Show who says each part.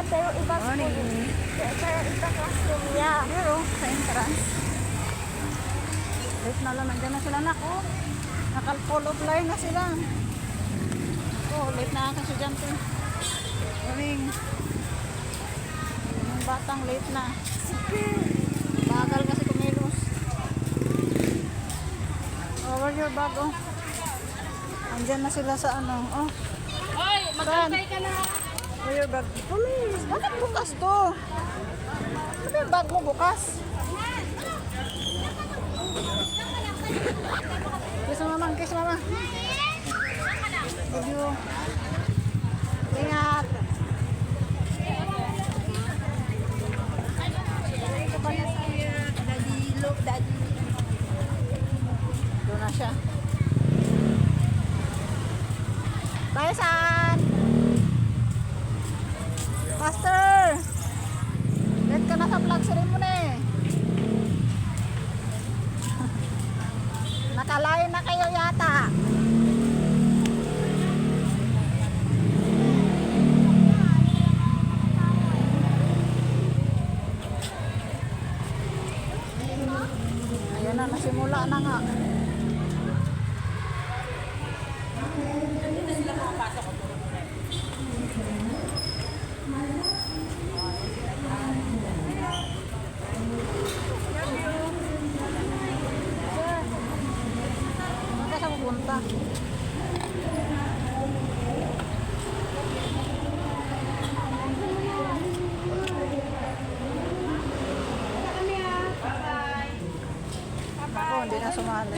Speaker 1: pero iba school.
Speaker 2: Morning.
Speaker 1: Pero iba classroom niya.
Speaker 2: Pero, sa entrance. Late na lang, nandiyan na sila nak. Oh, naka-full of line na sila. Oh, late na ang estudyante. Morning. Yung batang late na. Bagal kasi kumilos. Oh, where's your bag? Oh. Andyan na sila sa ano. Oh.
Speaker 1: Hoy,
Speaker 2: mag-antay
Speaker 1: ka na.
Speaker 2: Where's your bag? Police, bakit bukas to? Ano ba yung bag mo bukas? Kiss mama, kiss mama. Thank you. Ingat.
Speaker 1: Daddy.
Speaker 2: Doon na siya. Bye, San! Master! Late ka na sa vlog ceremony. Nakalain na kayo yata. Ayan na, nasimula na nga. Saan ka siya pupunta? Ako, hindi na sumali.